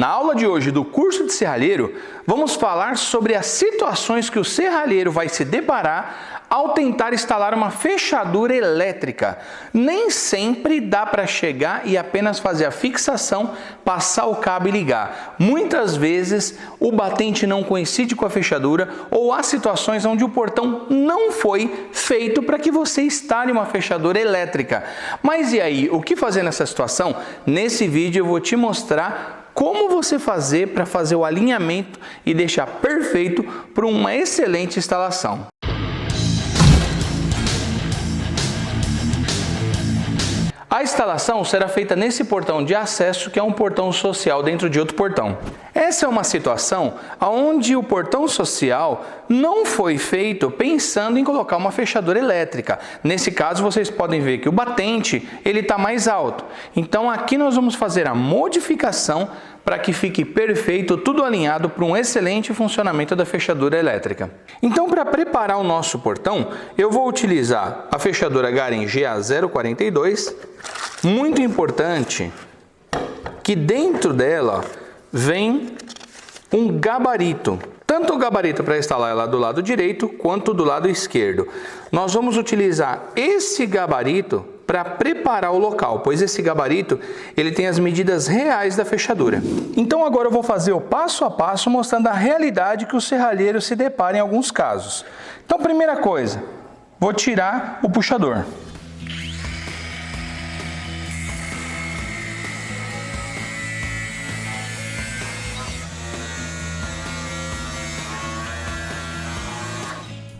Na aula de hoje do curso de serralheiro, vamos falar sobre as situações que o serralheiro vai se deparar ao tentar instalar uma fechadura elétrica. Nem sempre dá para chegar e apenas fazer a fixação, passar o cabo e ligar. Muitas vezes o batente não coincide com a fechadura ou há situações onde o portão não foi feito para que você instale uma fechadura elétrica. Mas e aí, o que fazer nessa situação? Nesse vídeo eu vou te mostrar como você fazer para fazer o alinhamento e deixar perfeito para uma excelente instalação. A instalação será feita nesse portão de acesso, que é um portão social dentro de outro portão. Essa é uma situação onde o portão social não foi feito pensando em colocar uma fechadura elétrica. Nesse caso, vocês podem ver que o batente está mais alto. Então, aqui nós vamos fazer a modificação para que fique perfeito, tudo alinhado para um excelente funcionamento da fechadura elétrica. Então, para preparar o nosso portão, eu vou utilizar a fechadura Garen GA042. Muito importante que dentro dela vem um gabarito. Tanto o gabarito para instalar ela do lado direito quanto do lado esquerdo. Nós vamos utilizar esse gabarito para preparar o local, pois esse gabarito ele tem as medidas reais da fechadura. Então agora eu vou fazer o passo a passo mostrando a realidade que o serralheiro se depara em alguns casos. Então, primeira coisa, vou tirar o puxador.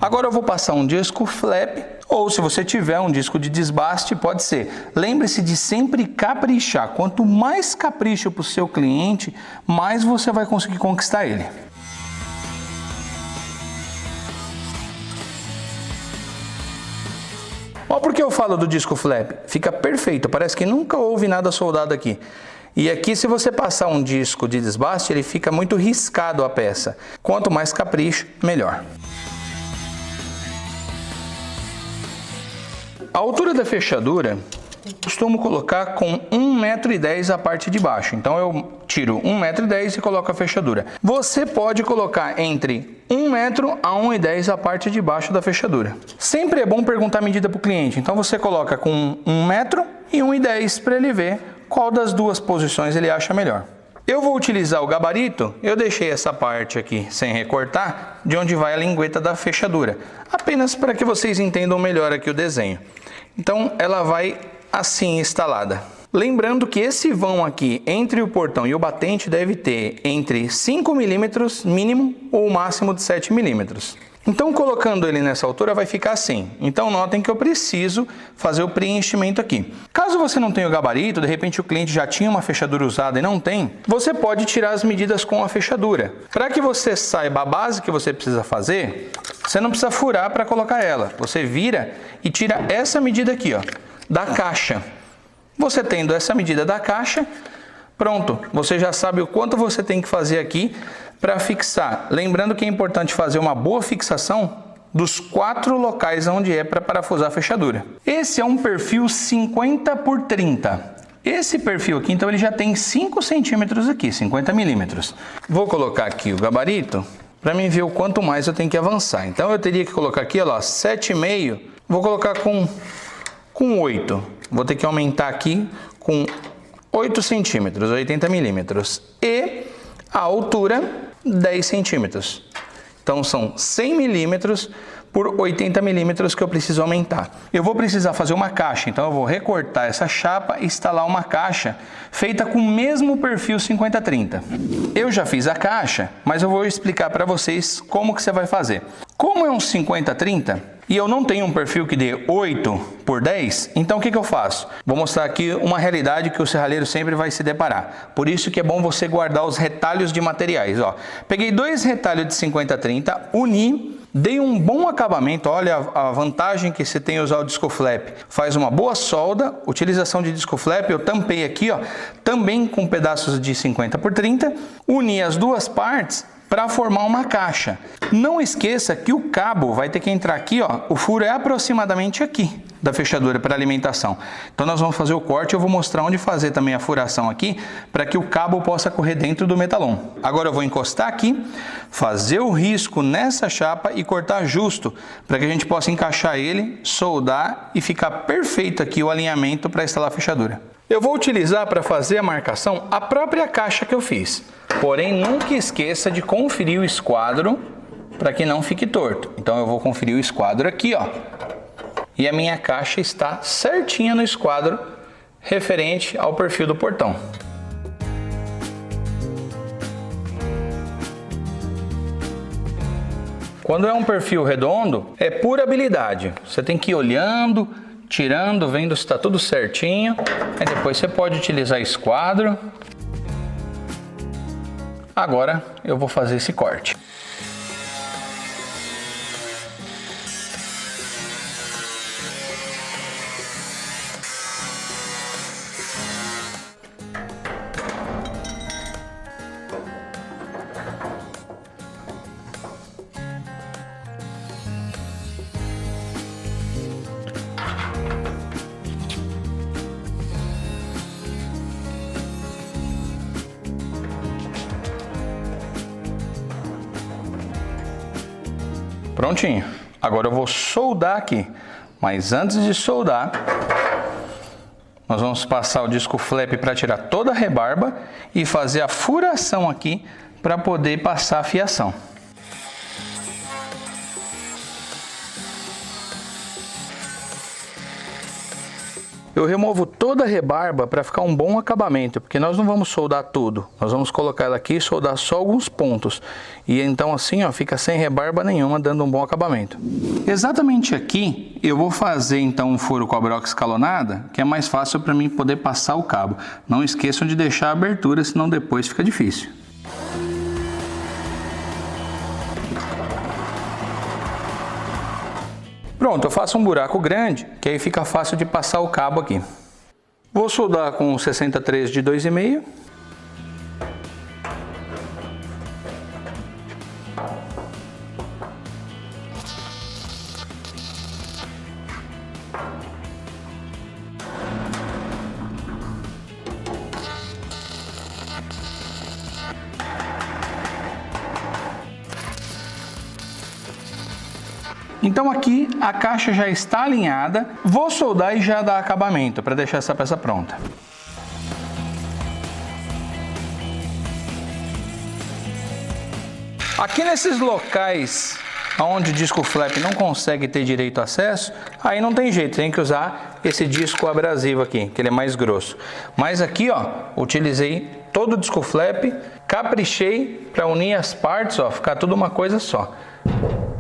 Agora eu vou passar um disco flap, ou se você tiver um disco de desbaste, pode ser. Lembre-se de sempre caprichar. Quanto mais capricho para o seu cliente, mais você vai conseguir conquistar ele. Olha por que eu falo do disco flap. Fica perfeito, parece que nunca houve nada soldado aqui. E aqui, se você passar um disco de desbaste, ele fica muito riscado a peça. Quanto mais capricho, melhor. A altura da fechadura, costumo colocar com 1,10 m a parte de baixo. Então eu tiro 1,10 m e coloco a fechadura. Você pode colocar entre 1 m a 1,10 m a parte de baixo da fechadura. Sempre é bom perguntar a medida para o cliente. Então você coloca com 1 m e 1,10 m para ele ver qual das duas posições ele acha melhor. Eu vou utilizar o gabarito, eu deixei essa parte aqui sem recortar, de onde vai a lingueta da fechadura. Apenas para que vocês entendam melhor aqui o desenho. Então ela vai assim instalada. Lembrando que esse vão aqui entre o portão e o batente deve ter entre 5 mm mínimo ou máximo de 7 mm. Então, colocando ele nessa altura vai ficar assim. Então, notem que eu preciso fazer o preenchimento aqui. Caso você não tenha o gabarito, de repente o cliente já tinha uma fechadura usada e não tem, você pode tirar as medidas com a fechadura. Para que você saiba a base que você precisa fazer, você não precisa furar para colocar ela. Você vira e tira essa medida aqui, ó, da caixa. Você tendo essa medida da caixa, pronto, você já sabe o quanto você tem que fazer aqui para fixar. Lembrando que é importante fazer uma boa fixação dos 4 locais onde é para parafusar a fechadura. Esse é um perfil 50 por 30. Esse perfil aqui, então, ele já tem 5 centímetros aqui, 50 milímetros. Vou colocar aqui o gabarito para mim ver o quanto mais eu tenho que avançar. Então, eu teria que colocar aqui, ó, 7,5. Vou colocar com 8. Vou ter que aumentar aqui com 8 centímetros, 80 milímetros. E a altura, 10 centímetros. Então, são 100 milímetros por 80 milímetros que eu preciso aumentar. Eu vou precisar fazer uma caixa, então eu vou recortar essa chapa e instalar uma caixa feita com o mesmo perfil 50-30. Eu já fiz a caixa, mas eu vou explicar para vocês como que você vai fazer. Como é um 50-30 e eu não tenho um perfil que dê 8 por 10, então o que eu faço? Vou mostrar aqui uma realidade que o serralheiro sempre vai se deparar. Por isso que é bom você guardar os retalhos de materiais. Ó, peguei 2 retalhos de 50-30, uni, dei um bom acabamento. Olha a vantagem que você tem usar o disco flap. Faz uma boa solda, utilização de disco flap, eu tampei aqui, ó, também com pedaços de 50 por 30, uni as duas partes para formar uma caixa. Não esqueça que o cabo vai ter que entrar aqui, ó, o furo é aproximadamente aqui. da fechadura para alimentação. Então nós vamos fazer o corte, eu vou mostrar onde fazer também a furação aqui, para que o cabo possa correr dentro do metalon. Agora eu vou encostar aqui, fazer o risco nessa chapa e cortar justo, para que a gente possa encaixar ele, soldar e ficar perfeito aqui o alinhamento para instalar a fechadura. Eu vou utilizar para fazer a marcação a própria caixa que eu fiz, porém nunca esqueça de conferir o esquadro para que não fique torto. Então eu vou conferir o esquadro aqui, ó. E a minha caixa está certinha no esquadro referente ao perfil do portão. Quando é um perfil redondo, é pura habilidade. Você tem que ir olhando, tirando, vendo se está tudo certinho. Aí depois você pode utilizar esquadro. Agora eu vou fazer esse corte. Prontinho. Agora eu vou soldar aqui. Mas antes de soldar, nós vamos passar o disco flap para tirar toda a rebarba e fazer a furação aqui para poder passar a fiação. Eu removo toda a rebarba para ficar um bom acabamento, porque nós não vamos soldar tudo. Nós vamos colocar ela aqui e soldar só alguns pontos. E então assim, ó, fica sem rebarba nenhuma, dando um bom acabamento. Exatamente aqui, eu vou fazer então um furo com a broca escalonada, que é mais fácil para mim poder passar o cabo. Não esqueçam de deixar a abertura, senão depois fica difícil. Pronto, eu faço um buraco grande, que aí fica fácil de passar o cabo aqui. Vou soldar com 63 de 2,5. Então aqui a caixa já está alinhada, vou soldar e já dar acabamento para deixar essa peça pronta. Aqui nesses locais onde o disco flap não consegue ter direito acesso, aí não tem jeito, tem que usar esse disco abrasivo aqui, que ele é mais grosso. Mas aqui, ó, utilizei todo o disco flap, caprichei para unir as partes, ó, ficar tudo uma coisa só.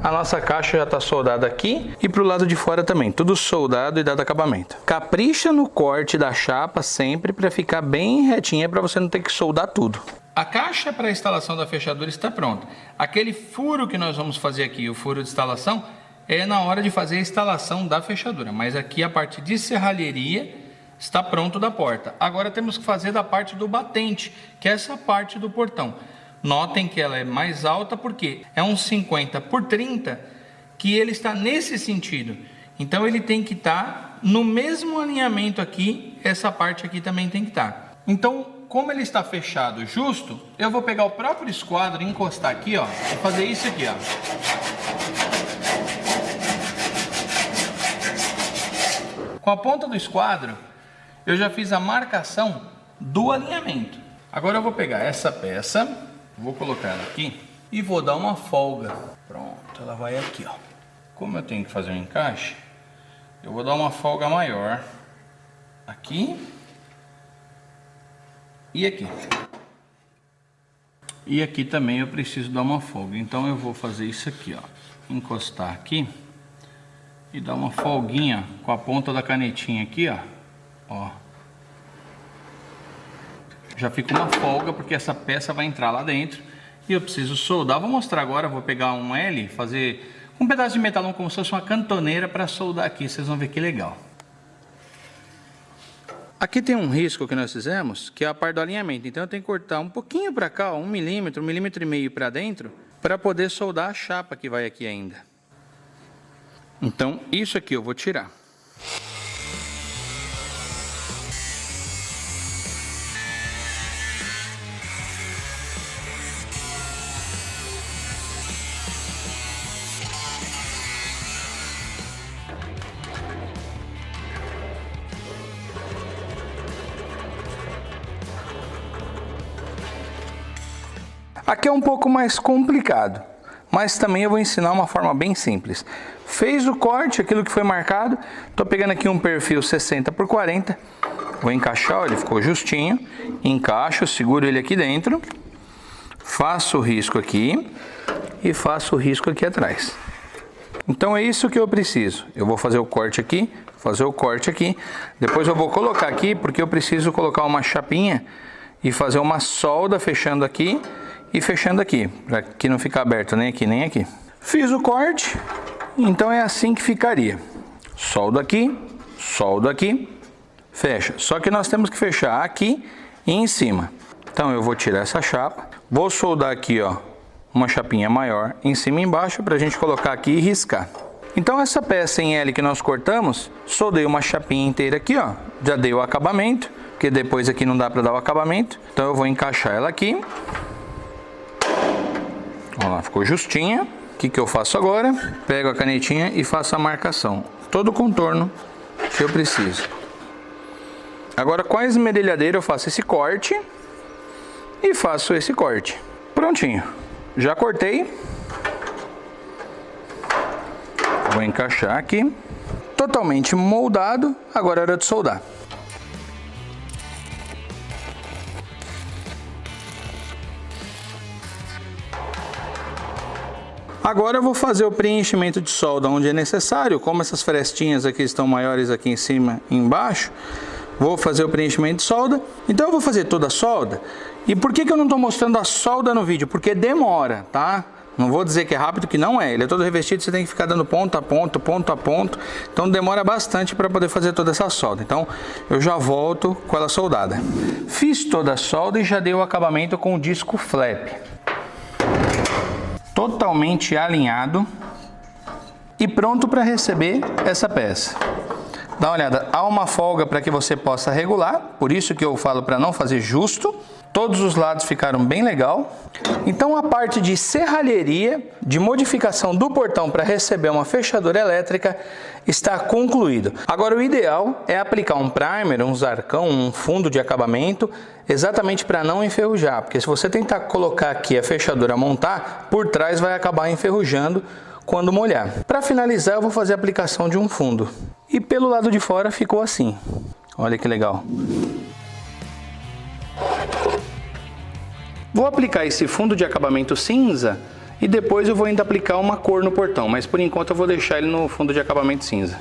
A nossa caixa já está soldada aqui e para o lado de fora também, tudo soldado e dado acabamento. Capricha no corte da chapa sempre para ficar bem retinha, para você não ter que soldar tudo. A caixa para a instalação da fechadura está pronta. Aquele furo que nós vamos fazer aqui, o furo de instalação, é na hora de fazer a instalação da fechadura. Mas aqui a parte de serralheria está pronto da porta. Agora temos que fazer da parte do batente, que é essa parte do portão. Notem que ela é mais alta porque é um 50 por 30 que ele está nesse sentido. Então ele tem que estar no mesmo alinhamento aqui, essa parte aqui também tem que estar. Então, como ele está fechado justo, eu vou pegar o próprio esquadro e encostar aqui, ó, e fazer isso aqui, ó. Com a ponta do esquadro, eu já fiz a marcação do alinhamento. Agora eu vou pegar essa peça, vou colocar ela aqui e vou dar uma folga. Pronto, ela vai aqui, ó. Como eu tenho que fazer um encaixe, eu vou dar uma folga maior aqui e aqui. E aqui também eu preciso dar uma folga. Então eu vou fazer isso aqui, ó. Encostar aqui e dar uma folguinha com a ponta da canetinha aqui, ó. Ó. Já fica uma folga porque essa peça vai entrar lá dentro e eu preciso soldar. Vou mostrar agora, vou pegar um L, fazer um pedaço de metalão como se fosse uma cantoneira para soldar aqui, vocês vão ver que legal. Aqui tem um risco que nós fizemos, que é a parte do alinhamento, então eu tenho que cortar um pouquinho para cá, ó, 1 milímetro, 1,5 milímetros para dentro, para poder soldar a chapa que vai aqui ainda. Então isso aqui eu vou tirar. Aqui é um pouco mais complicado, mas também eu vou ensinar uma forma bem simples. Fez o corte, aquilo que foi marcado, estou pegando aqui um perfil 60 por 40, vou encaixar, ó, ele ficou justinho, encaixo, seguro ele aqui dentro, faço o risco aqui e faço o risco aqui atrás. Então é isso que eu preciso. Eu vou fazer o corte aqui, depois eu vou colocar aqui, porque eu preciso colocar uma chapinha e fazer uma solda fechando aqui e fechando aqui, para que não ficar aberto nem aqui nem aqui. Fiz o corte, então é assim que ficaria. Soldo aqui, fecha. Só que nós temos que fechar aqui e em cima. Então eu vou tirar essa chapa, vou soldar aqui, ó, uma chapinha maior em cima e embaixo para a gente colocar aqui e riscar. Então essa peça em L que nós cortamos, soldei uma chapinha inteira aqui, ó, já dei o acabamento, porque depois aqui não dá para dar o acabamento. Então eu vou encaixar ela aqui. Ó lá, ficou justinha. O que eu faço agora? Pego a canetinha e faço a marcação, todo o contorno que eu preciso. Agora com a esmerilhadeira eu faço esse corte e faço esse corte. Prontinho. Já cortei. Vou encaixar aqui. Totalmente moldado. Agora é hora de soldar. Agora eu vou fazer o preenchimento de solda onde é necessário. Como essas frestinhas aqui estão maiores aqui em cima e embaixo, vou fazer o preenchimento de solda. Então eu vou fazer toda a solda. E por que eu não estou mostrando a solda no vídeo? Porque demora, tá? Não vou dizer que é rápido, que não é. Ele é todo revestido, você tem que ficar dando ponto a ponto, ponto a ponto. Então demora bastante para poder fazer toda essa solda. Então eu já volto com ela soldada. Fiz toda a solda e já dei o acabamento com o disco flap. Totalmente alinhado e pronto para receber essa peça. Dá uma olhada, há uma folga para que você possa regular, por isso que eu falo para não fazer justo. Todos os lados ficaram bem legal. Então a parte de serralheria, de modificação do portão para receber uma fechadura elétrica está concluído. Agora o ideal é aplicar um primer, um zarcão, um fundo de acabamento, exatamente para não enferrujar, porque se você tentar colocar aqui a fechadura montar, por trás vai acabar enferrujando quando molhar. Para finalizar eu vou fazer a aplicação de um fundo. E pelo lado de fora ficou assim. Olha que legal. Vou aplicar esse fundo de acabamento cinza e depois eu vou ainda aplicar uma cor no portão, mas por enquanto eu vou deixar ele no fundo de acabamento cinza.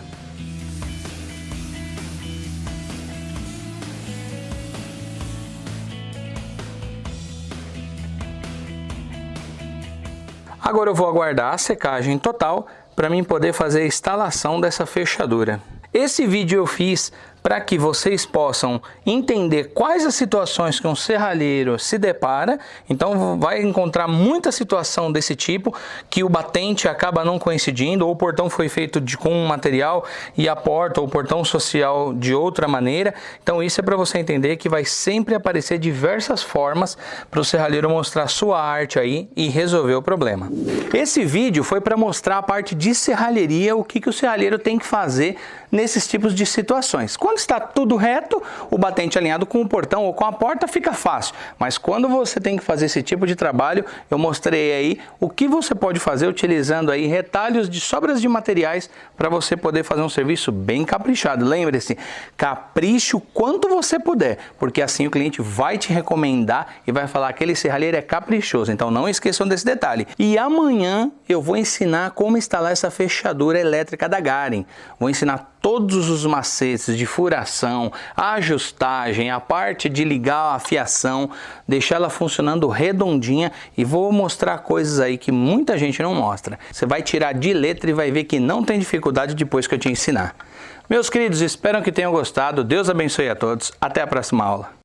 Agora eu vou aguardar a secagem total para mim poder fazer a instalação dessa fechadura. Esse vídeo eu fiz para que vocês possam entender quais as situações que um serralheiro se depara. Então vai encontrar muita situação desse tipo, que o batente acaba não coincidindo, ou o portão foi feito com um material e a porta ou o portão social de outra maneira. Então isso é para você entender que vai sempre aparecer diversas formas para o serralheiro mostrar sua arte aí e resolver o problema. Esse vídeo foi para mostrar a parte de serralheria, o que o serralheiro tem que fazer nesses tipos de situações. Quando está tudo reto, o batente alinhado com o portão ou com a porta fica fácil. Mas quando você tem que fazer esse tipo de trabalho, eu mostrei aí o que você pode fazer utilizando aí retalhos de sobras de materiais para você poder fazer um serviço bem caprichado. Lembre-se, capriche o quanto você puder, porque assim o cliente vai te recomendar e vai falar que aquele serralheiro é caprichoso. Então não esqueçam desse detalhe. E amanhã eu vou ensinar como instalar essa fechadura elétrica da Garen. Vou ensinar todos os macetes de furação, a ajustagem, a parte de ligar a fiação, deixar ela funcionando redondinha e vou mostrar coisas aí que muita gente não mostra. Você vai tirar de letra e vai ver que não tem dificuldade depois que eu te ensinar. Meus queridos, espero que tenham gostado. Deus abençoe a todos. Até a próxima aula.